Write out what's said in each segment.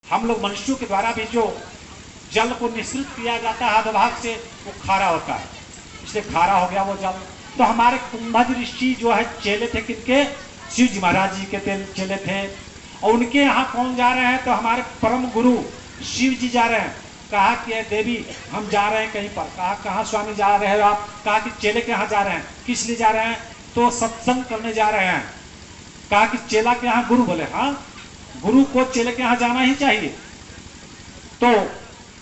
हम लोग मनुष्यों के द्वारा भी जो जल को निःसृत किया जाता है अधोभाग से, वो खारा होता है, इसलिए खारा हो गया वो जल। तो हमारे कुंभज ऋषि जो है चेले थे किनके? शिव जी महाराज जी के चेले थे। और उनके यहाँ कौन जा रहे हैं? तो हमारे परम गुरु शिव जी जा रहे हैं। कहा कि देवी हम जा रहे हैं कहीं पर। कहा कहाँ स्वामी जा रहे हो आप? कहा कि चेले के यहाँ जा रहे हैं। किस लिए जा रहे हैं? तो सत्संग करने जा रहे हैं। कहा कि चेला के यहाँ गुरु। बोले हाँ, गुरु को चेले के यहाँ जाना ही चाहिए। तो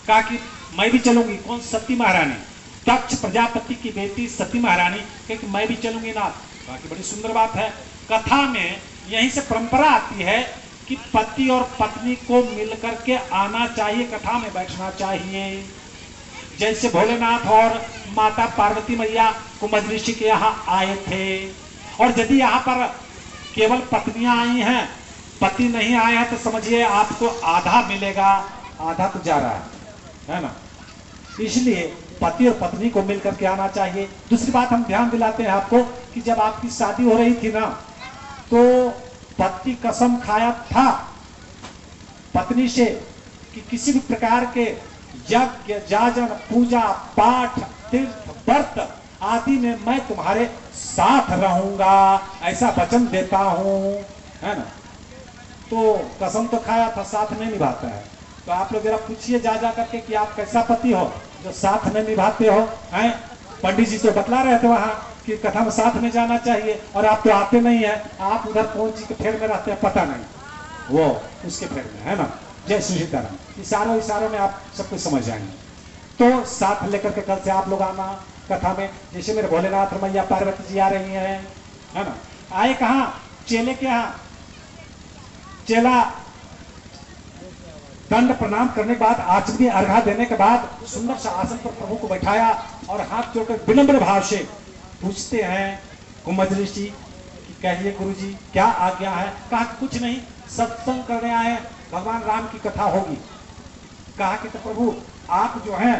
कहा कि मैं भी चलूंगी। कौन? सती महारानी, दक्ष प्रजापति की बेटी सती महारानी कि मैं भी चलूंगी ना। कहा कि बड़ी सुंदर बात है। कथा में यहीं से परंपरा आती है कि पति और पत्नी को मिलकर के आना चाहिए, कथा में बैठना चाहिए। जैसे भोलेनाथ और माता पार्वती मैया कुंभज ऋषि के यहाँ आए थे, और यदि यहाँ पर केवल पत्नियां आई हैं, पति नहीं आए हैं, तो समझिए आपको आधा मिलेगा, आधा तो जा रहा है ना। इसलिए पति और पत्नी को मिलकर के आना चाहिए। दूसरी बात हम ध्यान दिलाते हैं आपको कि जब आपकी शादी हो रही थी ना, तो पति कसम खाया था पत्नी से कि किसी भी प्रकार के यज्ञ, जाजन, पूजा, पाठ, तीर्थ, व्रत आदि में मैं तुम्हारे साथ रहूंगा, ऐसा वचन देता हूं, है ना। तो कसम तो खाया था, साथ नहीं निभाता है। तो आप लोग जरा पूछिए जा करके कि आप कैसा पति हो जो साथ में निभाते हो, हैं? पंडित जी तो बतला रहे थे वहां कि कथा में साथ में जाना चाहिए, और आप तो आते नहीं है। आप उधर कौन सी के फेर में रहते हैं पता नहीं, वो उसके फेर में, है ना। जय श्री सीताराम। इशारों में आप सब कुछ समझ जाएंगे। तो साथ लेकर के कल से आप लोग आना कथा में। जैसे मेरे भोलेनाथ मैया पार्वती जी आ रही है ना। आए कहाँ? चेले के यहाँ। चेला दंड प्रणाम करने के बाद, आचमनी अर्घा देने के बाद सुंदर सा आसन पर प्रभु को बैठाया और हाथ जोड़कर विनम्र भाव से पूछते हैं कुंभज ऋषि कि कहिए गुरुजी क्या आज्ञा है? कहा कुछ नहीं, सत्संग करने आए, भगवान राम की कथा होगी। कहा कि तो प्रभु आप जो हैं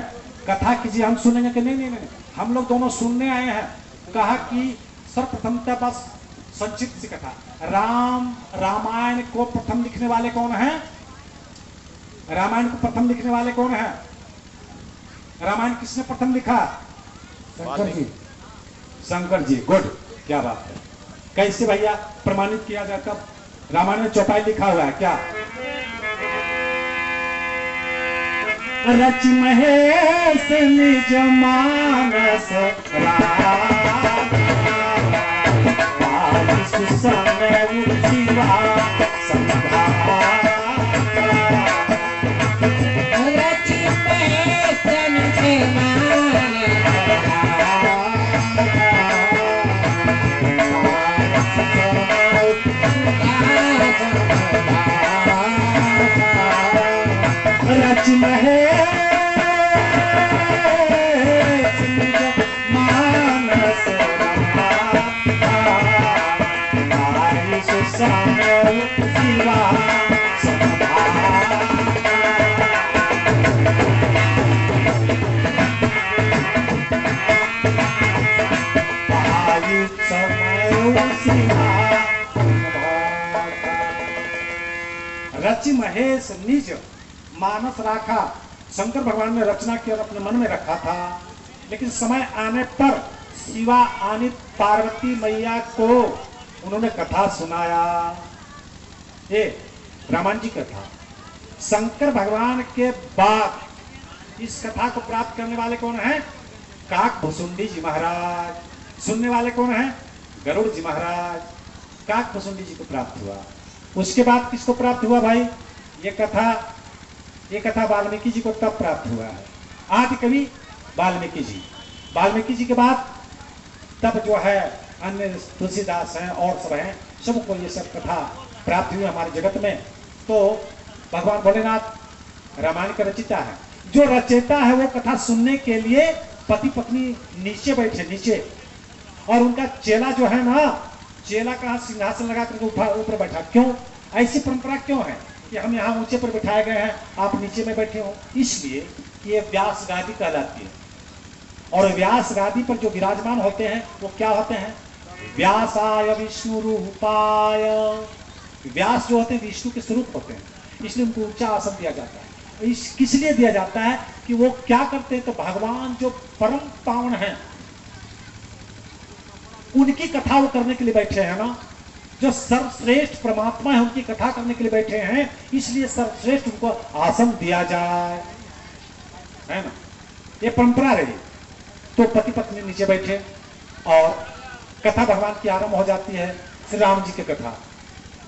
कथा कीजिए, हम सुनेंगे। कि नहीं नहीं नहीं, हम लोग दोनों सुनने आए हैं। कहा कि सर्वप्रथमतः बस संक्षिप्त सी कथा। रामायण को प्रथम लिखने वाले कौन है? रामायण को प्रथम लिखने वाले कौन है? रामायण किसने प्रथम लिखा? शंकर जी। शंकर जी, गुड, क्या बात है। कैसे भैया प्रमाणित किया जाए? तब रामायण में चौपाई लिखा हुआ है क्या? रच महेश निज मानस रच महेश मानस रच महेश निज मानस राखा। शंकर भगवान ने रचना की और अपने मन में रखा था, लेकिन समय आने पर शिवा आनी पार्वती मैया को उन्होंने कथा सुनाया। ये रामायण जी कथा। शंकर भगवान के बाद इस कथा को प्राप्त करने वाले कौन है? काक भुसुंडी जी महाराज। सुनने वाले कौन है? गरुड़ जी महाराज। काक भुसुंडी जी को प्राप्त हुआ। उसके बाद किसको प्राप्त हुआ भाई? ये कथा वाल्मीकि जी को तब प्राप्त हुआ है। आदि कवि वाल्मीकि जी। वाल्मीकि जी के बाद तब जो है अन्य तुलसीदास हैं और सब हैं, सबको ये सब कथा प्राप्त हुई हमारे जगत में। तो भगवान भोलेनाथ रामायण का रचिता है। जो रचयिता है वो कथा सुनने के लिए पति पत्नी नीचे बैठे, नीचे, और उनका चेला जो है ना, चेला का सिंहासन लगा करके ऊपर बैठा। क्यों? ऐसी परंपरा क्यों है कि हम यहाँ ऊंचे पर बिठाए गए हैं, आप नीचे में बैठे हो? इसलिए ये व्यास गादी कहलाती है। और व्यास गादी पर जो विराजमान होते हैं वो क्या होते हैं? व्यासाय विष्णु रूपाय। व्यास जो होते हैं विष्णु के स्वरूप होते हैं। इसलिए उनको ऊंचा आसन दिया जाता है। किस लिए दिया जाता है कि वो क्या करते हैं, तो भगवान जो परम पावन है उनकी कथा वो करने के लिए बैठे हैं ना, जो सर्वश्रेष्ठ परमात्मा है उनकी कथा करने के लिए बैठे हैं, इसलिए सर्वश्रेष्ठ उनको आसन दिया जाए, है ना। ये परंपरा रही। तो पति पत्नी नीचे बैठे और कथा भगवान की आरंभ हो जाती है, श्री राम जी की कथा।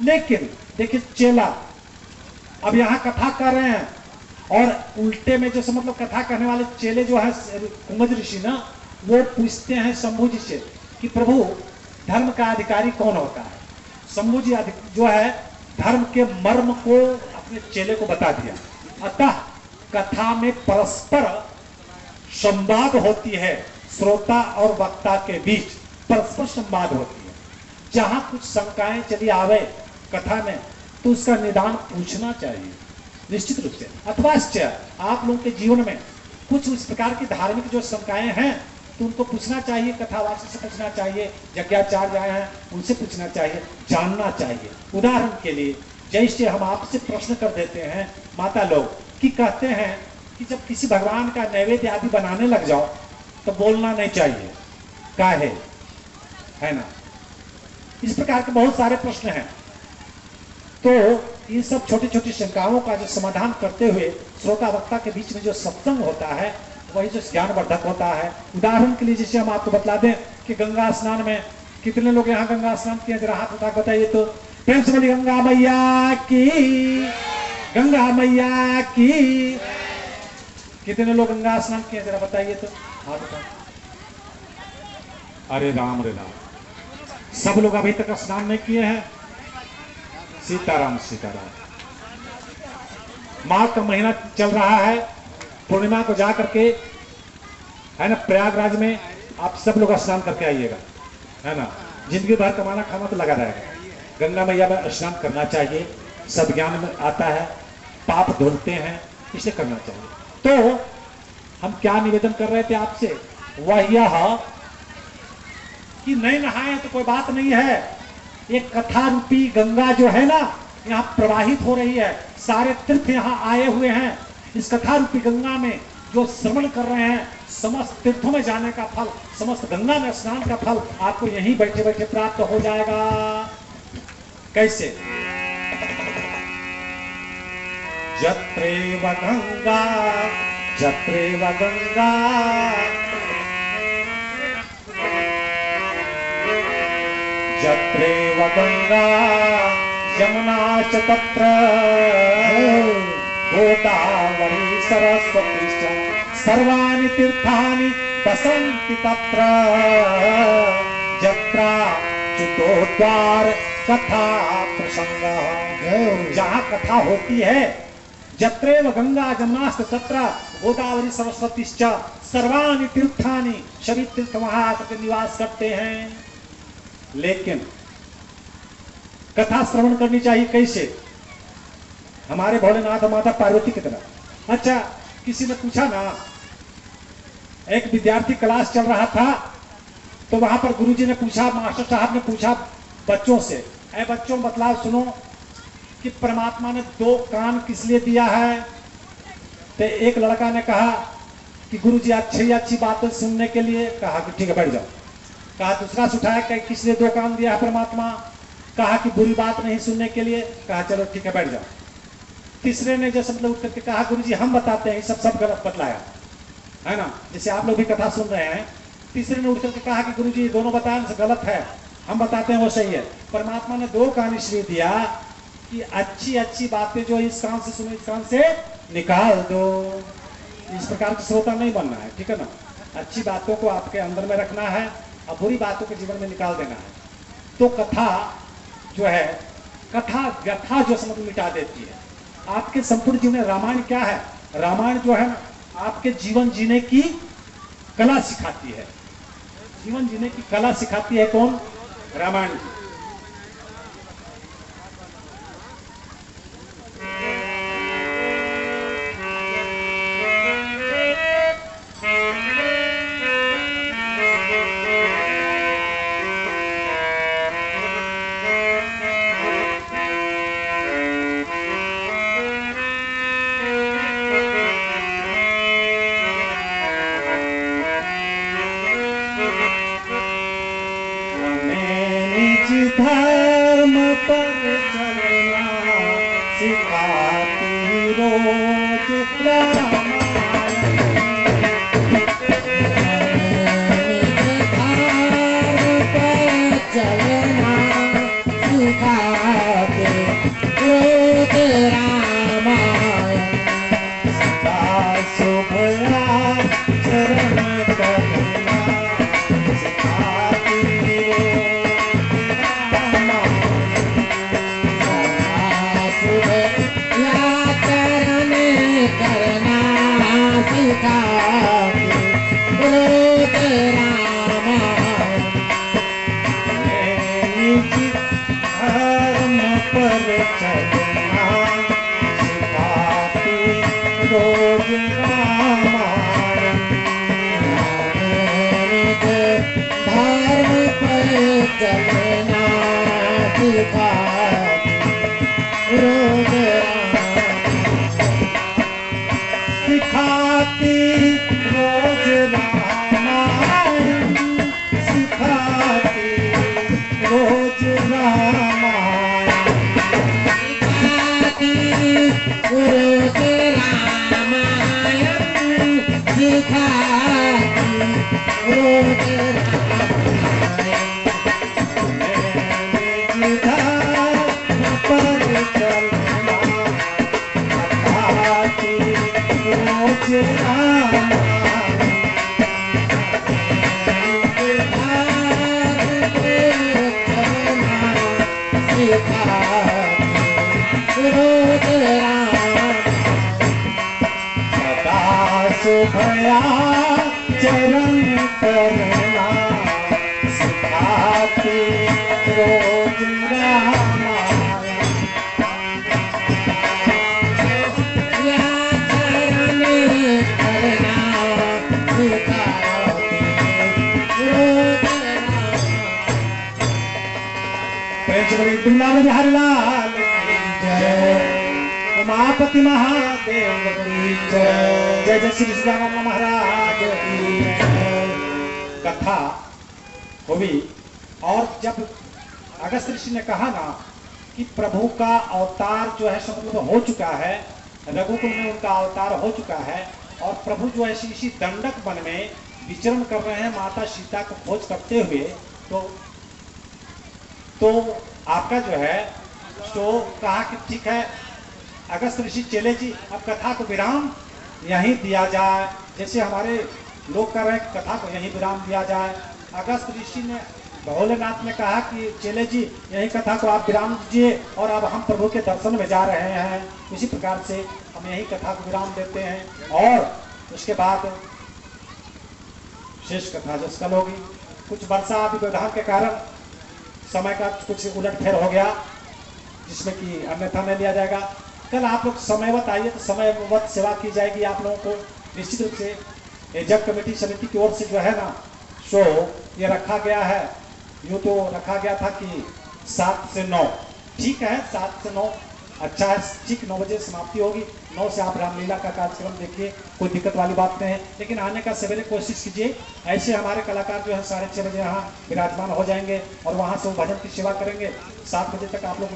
लेकिन देखिए चेला अब यहां कथा कर रहे हैं और उल्टे में जो मतलब कथा करने वाले चेले जो है कुंभज ऋषि ना, वो पूछते हैं शंभू जी से कि प्रभु धर्म का अधिकारी कौन होता है। शंभू जी जो है धर्म के मर्म को अपने चेले को बता दिया। अतः कथा में परस्पर संवाद होती है, श्रोता और वक्ता के बीच परस्पर संवाद होती है। जहां कुछ शंकाएं चली आवे कथा में तो उसका निदान पूछना चाहिए निश्चित रूप से। अथवा आप लोगों के जीवन में कुछ इस प्रकार की धार्मिक जो शंकाएं हैं तो उनको पूछना चाहिए, कथावासी से पूछना चाहिए, यज्ञाचार्य आए हैं उनसे पूछना चाहिए, जानना चाहिए। उदाहरण के लिए जैसे हम आपसे प्रश्न कर देते हैं माता लोग कि कहते हैं कि जब किसी भगवान का नैवेद्य आदि बनाने लग जाओ तो बोलना नहीं चाहिए, काहे, है ना। इस प्रकार के बहुत सारे प्रश्न हैं। तो ये सब छोटी छोटी शंकाओं का जो समाधान करते हुए श्रोता वक्ता के बीच में जो सत्संग होता है वही जो ज्ञानवर्धक होता है। उदाहरण के लिए जैसे हम आपको बतला दें कि गंगा स्नान में कितने लोग यहाँ गंगा स्नान किए, जरा हाथ उठा बताइए तो। प्रेम से बोलिए गंगा मैया की, गंगा मैया की। कितने लोग गंगा स्नान किए जरा बताइए तो, हाथ उठा। अरे राम रे राम, सब लोग अभी तक स्नान नहीं किए हैं। सीताराम सीताराम। माघ का महीना चल रहा है, पूर्णिमा को जा करके, है ना, प्रयागराज में आप सब लोग स्नान करके आइएगा, है ना। जिंदगी भर कमाना खाना तो लगा रहेगा। गंगा मैया में स्नान करना चाहिए, सब ज्ञान में आता है, पाप धुलते हैं, इसे करना चाहिए। तो हम क्या निवेदन कर रहे थे आपसे, वह यह कि नहीं नहाए तो कोई बात नहीं है। एक कथा रूपी गंगा जो है ना यहाँ प्रवाहित हो रही है, सारे तीर्थ यहाँ आए हुए हैं। इस कथा रूपी गंगा में जो श्रवण कर रहे हैं, समस्त तीर्थों में जाने का फल, समस्त गंगा में स्नान का फल आपको यहीं बैठे बैठे प्राप्त हो जाएगा। कैसे? जत्रेव गंगा जत्रेव गंगा जत्रेव गंगा यमुना च तत्र गोदावरी सरस्वती च सर्वाणि तीर्थानि वसन्ति तत्र यत्र च्युतोद्वार कथा प्रसंग। जहाँ कथा होती है, जत्रेव गंगा जमुनाश्च तत्र गोदावरी सरस्वती च सर्वाणि तीर्थानि, सभी तीर्थ वहां आकर निवास करते हैं। लेकिन कथा श्रवण करनी चाहिए कैसे? हमारे भोलेनाथ माता पार्वती की तरह। अच्छा, किसी ने पूछा ना, एक विद्यार्थी क्लास चल रहा था तो वहां पर गुरुजी ने पूछा, मास्टर साहब ने पूछा बच्चों से, ऐ बच्चों बतलाओ सुनो कि परमात्मा ने 2 कान किस लिए दिया है? तो एक लड़का ने कहा कि गुरुजी अच्छी अच्छी बातें सुनने के लिए। कहा कि ठीक है बैठ जाओ। कहा दूसरा से उठाया कि किस लिए 2 कान दिया है परमात्मा? कहा कि बुरी बात नहीं सुनने के लिए। कहा चलो ठीक है बैठ जाओ। तीसरे ने जैसे मतलब उठ करके कहा गुरुजी हम बताते हैं, सब गलत बतलाया, है ना। जैसे आप लोग भी कथा सुन रहे हैं, तीसरे ने उठ करके कहा कि गुरुजी दोनों बताने से गलत है, हम बताते हैं वो सही है। परमात्मा ने 2 कान इसलिए दिया कि अच्छी अच्छी बातें जो इस कान से सुनो इस कान से निकाल दो। इस प्रकार के श्रोता नहीं बनना है, ठीक है ना। अच्छी बातों को आपके अंदर में रखना है और बुरी बातों को जीवन में निकाल देना है। तो कथा जो है, कथा व्यथा जो समझ मिटा देती है। आपके संपूर्ण जीवन में रामायण क्या है? रामायण जो है ना आपके जीवन जीने की कला सिखाती है। जीवन जीने की कला सिखाती है कौन? रामायण जी। धर्म पर चलना सिखाती रोज भया चरण करना सिखाती रोज वृंदावन हरलाल जय, उमापति महादेव की जय, जय जय श्री राम महाराज की जय। कथा हुई और जब अगस्त ऋषि ने कहा ना कि प्रभु का अवतार जो है संपूर्ण हो चुका है, रघुकुल में उनका अवतार हो चुका है और प्रभु जो है इसी दंडक वन में विचरण कर रहे हैं माता सीता को खोज करते हुए, तो आपका जो है तो कहा कि ठीक है अगस्त ऋषि चले जी, अब कथा को विराम यहीं दिया जाए, जैसे हमारे लोग कर रहे हैं कथा को यहीं विराम दिया जाए। अगस्त ऋषि ने भोलेनाथ ने कहा कि चले जी यही कथा को आप विराम दीजिए और अब हम प्रभु के दर्शन में जा रहे हैं, इसी प्रकार से हम यही कथा को विराम देते हैं और उसके बाद शेष कथा जो कल होगी। कुछ वर्षा आदि व्यवधान के कारण समय का कुछ उलटफेर हो गया जिसमें कि अन्यथा नहीं लिया जाएगा। कल आप लोग समयवत आइए तो समयवत सेवा की जाएगी आप लोगों को निश्चित रूप से। जग कमेटी समिति की ओर से जो है ना सो ये रखा गया है, यूँ तो रखा गया था कि 7 से 9, ठीक है 7 से 9 अच्छा है, ठीक 9 बजे समाप्ति होगी, 9 से आप रामलीला का कार्यक्रम देखिए, कोई दिक्कत वाली बात नहीं है, लेकिन आने का सवेरे कोशिश कीजिए। ऐसे हमारे कलाकार जो है 6:30 बजे यहाँ विराजमान हो जाएंगे और वहाँ से वो भजन की सेवा करेंगे। 7 बजे तक आप लोग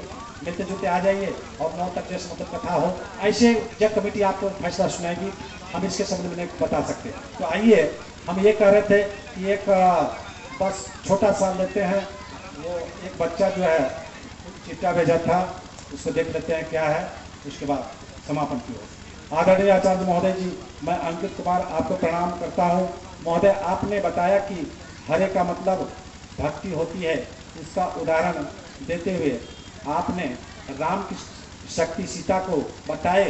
मिलते जुलते आ जाइए और 9 तक जैसे मतलब कथा हो, ऐसे जब कमेटी आपको फैसला सुनाएगी, हम इसके संबंध में नहीं बता सकते। तो आइए हम ये कह रहे थे कि एक बस छोटा सा लेते हैं, वो एक बच्चा जो है चिट्ठा भेजा था, उसको देख लेते हैं क्या है, उसके बाद समापन की ओर। आदरणीय आचार्य महोदय जी, मैं अंकित कुमार आपको प्रणाम करता हूँ। महोदय आपने बताया कि हरे का मतलब भक्ति होती है, इसका उदाहरण देते हुए आपने राम की शक्ति सीता को बताए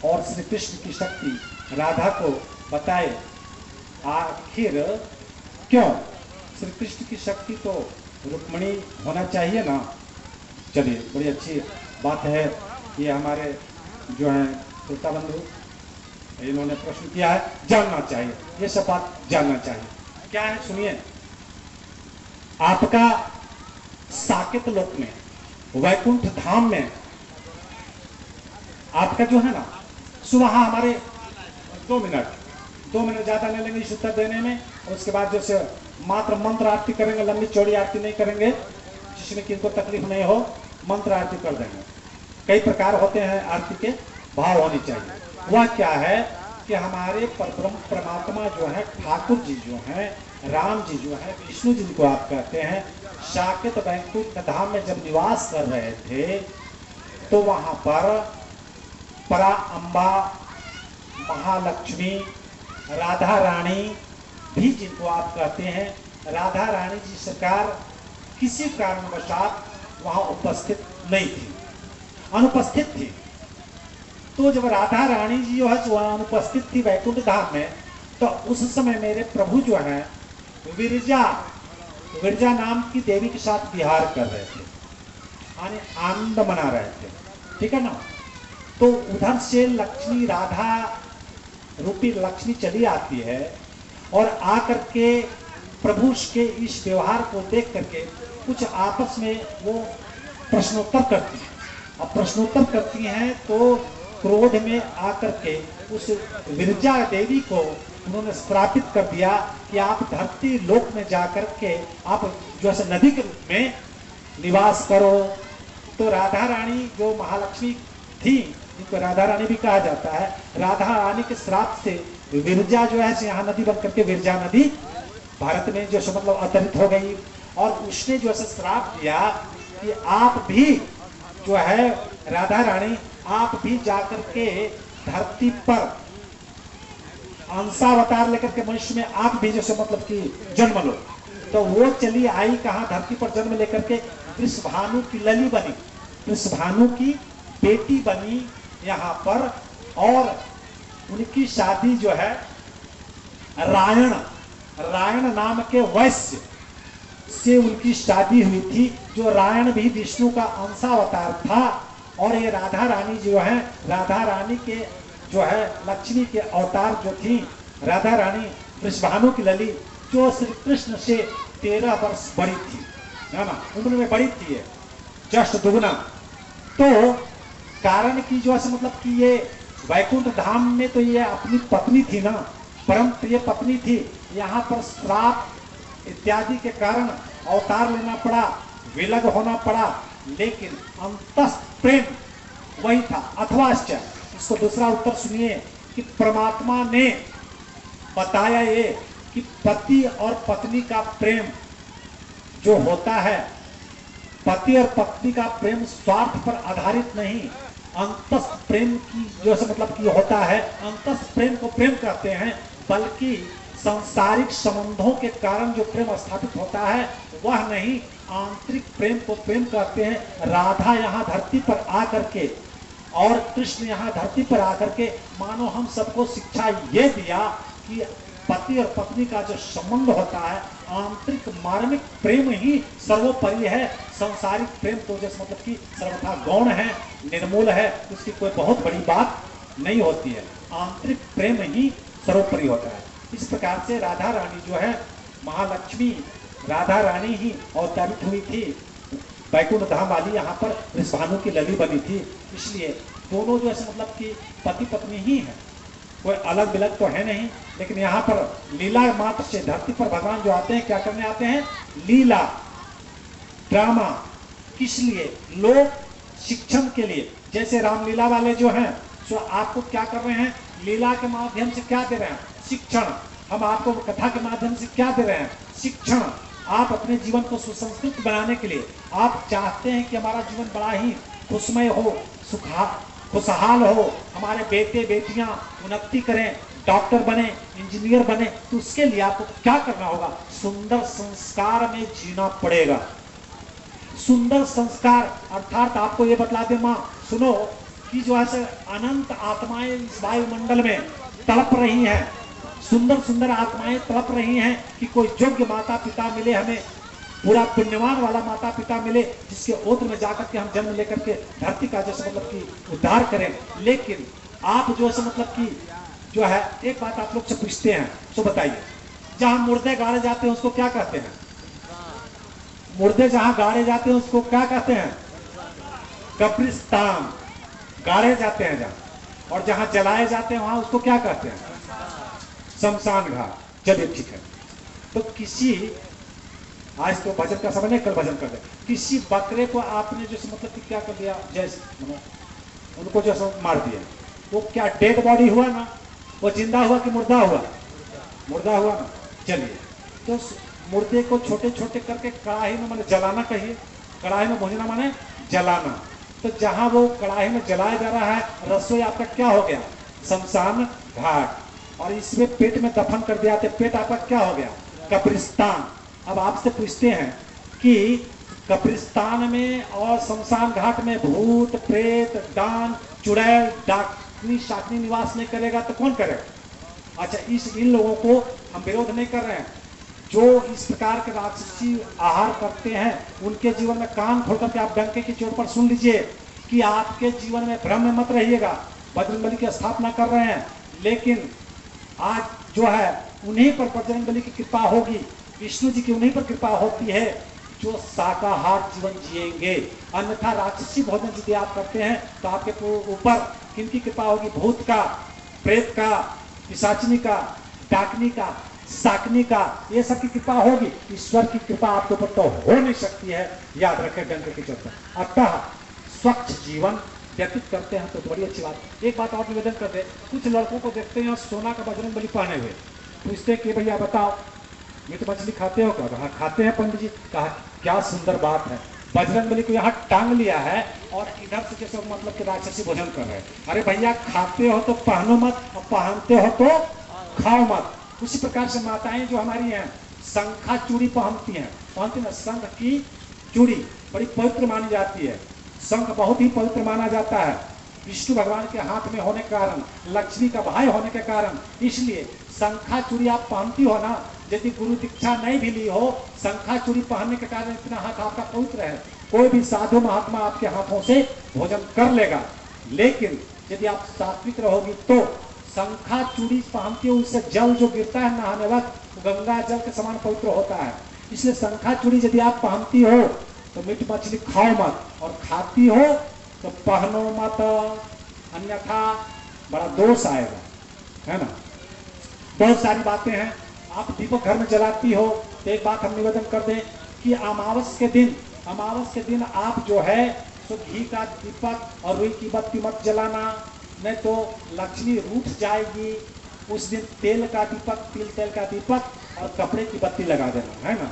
और श्री कृष्ण की शक्ति राधा को बताए। आखिर क्यों? श्री कृष्ण की शक्ति तो रुक्मिणी होना चाहिए ना। चलिए बड़ी अच्छी बात है, ये हमारे जो हैं श्रोता बंधु इन्होंने प्रश्न किया है, जानना चाहिए, ये सब बात जानना चाहिए। क्या है सुनिए, आपका साकेत लोक में वैकुंठ धाम में आपका जो है ना सुबह हमारे 2 मिनट ज्यादा नहीं लेंगे इस उत्तर देने में, और उसके बाद जैसे मात्र मंत्र आरती करेंगे, लंबी चौड़ी आरती नहीं करेंगे, जिसमें किनको तकलीफ नहीं हो मंत्र आरती कर देंगे। कई प्रकार होते हैं आरती के भाव होनी चाहिए। वह क्या है कि हमारे परब्रह्म परमात्मा जो है, ठाकुर जी जो हैं, राम जी जो है, विष्णु जिनको आप कहते हैं, साकेत वैकुंठ धाम में जब निवास कर रहे थे तो वहां पर परा अम्बा, महालक्ष्मी, राधा रानी भी जिनको आप कहते हैं, राधा रानी जी सरकार किसी कारणवशात वहां उपस्थित नहीं थी, अनुपस्थित थी। तो जब राधा रानी जी जो है वहां अनुपस्थित थी वैकुंठ धाम में, तो उस समय मेरे प्रभु जो है विरजा नाम की देवी के साथ विहार कर रहे थे, यानी आनंद मना रहे थे, ठीक है ना। तो उधर से लक्ष्मी, राधा रूपी लक्ष्मी चली आती है और आकर के प्रभु के इस व्यवहार को देख करके कुछ आपस में वो प्रश्नोत्तर करती हैं। अब प्रश्नोत्तर करती हैं तो क्रोध में आकर के उस विरजा देवी को उन्होंने श्रापित कर दिया कि आप धरती लोक में जाकर के आप जो है नदी के रूप में निवास करो। तो राधा रानी जो महालक्ष्मी थी, जिनको राधा रानी भी कहा जाता है, राधा रानी के श्राप से विरजा जो है यहाँ नदी बन करके विरजा नदी भारत में जो है मतलब अवतरित हो गई। और उसने जो है श्राप दिया कि आप भी जो है राधा रानी, आप भी जाकर के धरती पर अंशावतार लेकर के मनुष्य में आप भी जैसे मतलब कि जन्म लो। तो वो चली आई कहाँ, धरती पर जन्म लेकर के वृषभानु की लली बनी, वृषभानु की बेटी बनी यहाँ पर। और उनकी शादी जो है रायण नाम के वैश्य से उनकी शादी हुई थी, जो रायण भी विष्णु का अंशावतार था। और ये राधा रानी जो है, राधा रानी के जो है लक्ष्मी के अवतार जो थी, राधा रानी वृषभानु की लली, जो श्री कृष्ण से 13 वर्ष बड़ी थी, है ना, उम्र में बड़ी थी, जस्ट दुगना। तो कारण की जो है मतलब कि ये वैकुंठ धाम में तो ये अपनी पत्नी थी ना, परम प्रिय पत्नी थी। यहाँ पर श्राप इत्यादि के कारण अवतार लेना पड़ा, विलग होना पड़ा, लेकिन अंतस प्रेम वही था। अथवा इसको दूसरा उत्तर सुनिए कि परमात्मा ने बताया ये कि पति और पत्नी का प्रेम जो होता है, पति और पत्नी का प्रेम स्वार्थ पर आधारित नहीं, अंतस प्रेम की जो है मतलब की होता है। अंतस प्रेम को प्रेम कहते हैं, बल्कि सांसारिक संबंधों के कारण जो प्रेम स्थापित होता है वह नहीं, आंतरिक प्रेम को प्रेम कहते हैं। राधा यहाँ धरती पर आकर के और कृष्ण यहाँ धरती पर आकर के मानो हम सबको शिक्षा ये दिया कि पति और पत्नी का जो संबंध होता है, आंतरिक मार्मिक प्रेम ही सर्वोपरि है। सांसारिक प्रेम तो जैसे मतलब कि सर्वथा गौण है, निर्मूल है, उसकी कोई बहुत बड़ी बात नहीं होती है। आंतरिक प्रेम ही सर्वोपरि होता है। इस प्रकार से राधा रानी जो है, महालक्ष्मी राधा रानी ही अवतरित हुई थी वैकुंठ धाम वाली, यहाँ पर वृषभानु की लली बनी थी। इसलिए दोनों जो है मतलब कि पति पत्नी ही है, कोई अलग बिलग तो है नहीं। लेकिन यहाँ पर लीला मात्र से धरती पर भगवान जो आते हैं, क्या करने आते हैं? लीला ड्रामा। किस लिए? लोक शिक्षण के लिए। जैसे रामलीला वाले जो हैं, सो आपको क्या कर रहे हैं? लीला के माध्यम से क्या दे रहे हैं? शिक्षण। हम आपको कथा के माध्यम से क्या दे रहे हैं? शिक्षण। आप अपने जीवन को सुसंस्कृत बनाने के लिए आप चाहते हैं कि हमारा जीवन बड़ा ही खुशमय हो, खुशहाल हो, हमारे बेटे बेटियां उन्नति करें, डॉक्टर बने, इंजीनियर बने, तो उसके लिए आपको क्या करना होगा? सुंदर संस्कार में जीना पड़ेगा। सुंदर संस्कार अर्थात आपको ये बतला दे माँ, सुनो कि जो है अनंत आत्माएं इस वायुमंडल में तड़प रही हैं, सुंदर सुंदर आत्माएं तड़प रही हैं कि कोई योग्य माता पिता मिले, हमें पूरा पुण्यवान वाला माता पिता मिले, जिसके ओत्र में जाकर के हम जन्म लेकर के धरती का जैसे मतलब कि उद्धार करें। लेकिन आप जो है मतलब कि जो है एक बात आप लोग से पूछते हैं, तो बताइए, जहां मुर्दे गाड़े जाते हैं उसको क्या कहते हैं? मुर्दे जहां गाड़े जाते हैं उसको क्या कहते हैं? कब्रिस्तान। गाड़े जाते हैं जहां, और जहां जलाए जाते हैं वहां उसको क्या कहते हैं? शमशान घाट। चलिए ठीक है। तो किसी आज तो भजन का समय नहीं, कल भजन कर दे। किसी बकरे को आपने जैसे मतलब कि क्या कर दिया, जैसे उनको जैसे मार दिया, वो क्या डेड बॉडी हुआ ना, वो जिंदा हुआ कि मुर्दा हुआ? मुर्दा हुआ ना। चलिए, तो मुर्दे को छोटे छोटे करके कढ़ाई में माने जलाना कहिए, कढ़ाई में भूजना माने जलाना। तो जहां वो कढ़ाई में जलाया जा रहा है, रसोई आपका क्या हो गया? शमशान घाट। और इसमें पेट में दफन कर दिया, तो पेट आपका क्या हो गया? कब्रिस्तान। अब आपसे पूछते हैं कि कब्रिस्तान में और शमशान घाट में भूत प्रेत डान चुड़ैल डाकनी शाकनी निवास नहीं करेगा तो कौन करेगा? अच्छा, इन लोगों को हम विरोध नहीं कर रहे हैं। जो इस प्रकार के राक्षसी आहार करते हैं, उनके जीवन में कान खोल करके आप डंके की चोट पर सुन लीजिए कि आपके जीवन में भ्रम में मत रहिएगा। बजरंगबली की स्थापना कर रहे हैं, लेकिन आज जो है उन्हीं पर बजरंगबली की कृपा होगी, विष्णु जी की उन्हीं पर कृपा होती है जो शाकाहार जीवन जिएंगे। अन्यथा राक्षसी भोजन यदि आप करते हैं तो आपके ऊपर किनकी कृपा होगी? भूत का, प्रेत का, पिशाचनी का, डाकनी का, शाकनी का, ये सब की कृपा होगी। ईश्वर की कृपा आपके ऊपर तो हो नहीं सकती है, याद रखें डंके की चोट पर। अतः स्वच्छ जीवन व्यतीत करते हैं तो बड़ी अच्छी बात। एक बात और निवेदन कर दे, कुछ लड़कों को देखते हैं सोना का बजरंगबली पहने हुए, पूछते कि भैया बताओ मीट मछली खाते हो क्या? कहा खाते हैं पंडित जी। कहा क्या सुंदर बात है, बजरंगबली को यहाँ टांग लिया है और इधर से जैसे मतलब कि राक्षसी भोजन कर रहे हैं। अरे भैया खाते हो तो पहनो मत, और पहनते हो तो खाओ मत। उसी प्रकार से माताएं जो हमारी हैं शंखा चूड़ी पहनती हैं, ना शंख की चूड़ी बड़ी पवित्र मानी जाती है। शंख बहुत ही पवित्र माना जाता है, विष्णु भगवान के हाथ में होने के कारण, लक्ष्मी का भाई होने के कारण, इसलिए शंखा चूड़ी आप पहनती हो ना। यदि गुरु दीक्षा नहीं भी ली हो, शंखा चूड़ी पहनने के कारण इतना हाथ आपका पवित्र है, कोई भी साधु महात्मा आपके हाथों से भोजन कर लेगा। लेकिन यदि आप सात्विक रहोगी तो शंखा चूड़ी पहनती हो, उससे जल जो गिरता है नहाने वक्त गंगा जल के समान पवित्र होता है। इसलिए शंखा चूड़ी यदि आप पहनती हो तो मीट मछली खाओ मत, और खाती हो तो पहनो मत, अन्यथा बड़ा दोष आएगा, है ना। बहुत सारी बातें हैं। आप दीपक घर में जलाती हो तो एक बात हम निवेदन कर दें कि अमावस के दिन आप जो है तो घी का दीपक और रुई की बत्ती मत जलाना, नहीं तो लक्ष्मी रूठ जाएगी। उस दिन तेल का दीपक, तेल का दीपक और कपड़े की बत्ती लगा देना, है ना।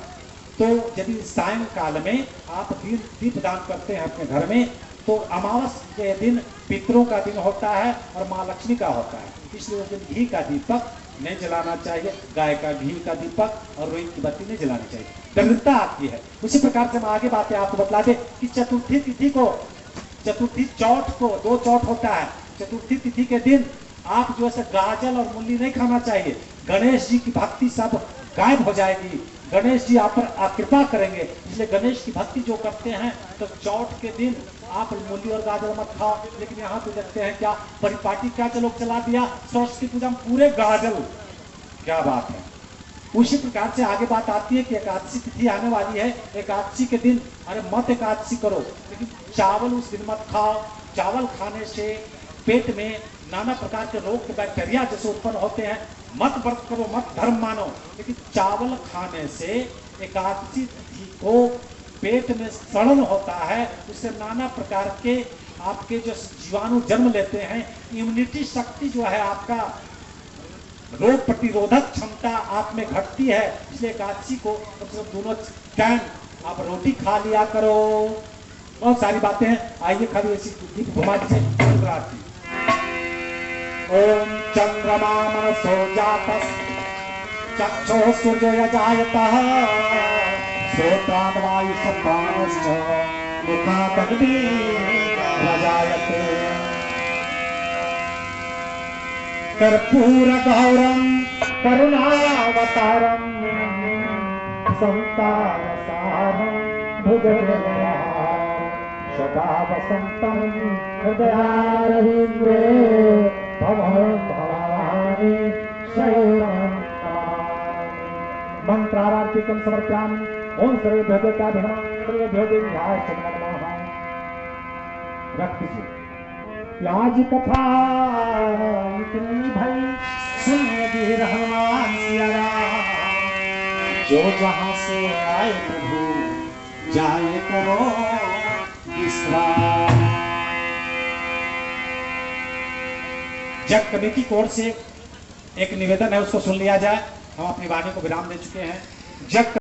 तो यदि सायंकाल में आप दीप दान करते हैं अपने घर में, तो अमावस के दिन पितरों का दिन होता है और माँ लक्ष्मी का होता है, इसलिए उस दिन घी का दीपक नहीं जलाना चाहिए, गाय का घी का दीपक और रुई की बत्ती नहीं जलानी चाहिए, दरिद्रता आती है। उसी प्रकार से हम आगे बातें आपको बतला दे कि चतुर्थी तिथि को, चतुर्थी चौथ को, 2 चौथ होता है। चतुर्थी तिथि के दिन आप जो है गाजल और मूली नहीं खाना चाहिए। गणेश जी की भक्ति सब गायब हो जाएगी, गणेश जी आप पर कृपा करेंगे। इसलिए गणेश की भक्ति जो करते हैं तो चौथ के दिन आप मूली और गाजर मत खाओ। लेकिन यहाँ तो देखते हैं क्या परिपाटी क्या लोग चला दिया, सरस्वती पूजा में पूरे गाजर, क्या बात है। उसी प्रकार से आगे बात आती है कि एकादशी तिथि आने वाली है। एकादशी के दिन अरे मत एकादशी करो, लेकिन चावल उस दिन मत खाओ। चावल खाने से पेट में नाना प्रकार के रोग के बैक्टीरिया जैसे उत्पन्न होते हैं, मत व्रत करो, मत धर्म मानो। लेकिन चावल खाने से एकादशी तिथि को पेट में सड़न होता है, उससे नाना प्रकार के आपके जो जीवाणु जन्म लेते हैं, इम्यूनिटी शक्ति जो है आपका रोग प्रतिरोधक क्षमता आप में घटती है। इसलिए एकादशी को दोनों टाइम आप रोटी खा लिया करो। बहुत सारी बातें हैं, आइए खाली ऐसी दीप घुमा दीजिए। ओम चंद्रमा मनसो जातः चक्षुः सूर्यो यजायतः श्रोत्रान् वायु सम्मानश्च मुखात् अग्निर्जायते। कर्पूरगौरं करुणावतारं संतारसारं भुजगेन्द्रहारं सदा वसन्तं हृदयारविन्द्रे भवं भवानि शरणं। मंत्रारार्थिकं समर्पयामि। ओम सर्वेभ्यो देवताभ्यो सर्वेभ्यो देव्याश्च नमः। रख दीजिए। आज कथा इतनी भई सुनिए हनुमान सिया राम, जो जहां से आए प्रभु जाए करो विश्राम। जग कमेटी की ओर से एक निवेदन है, उसको सुन लिया जाए। हम अपनी वाणी को विराम दे चुके हैं। जग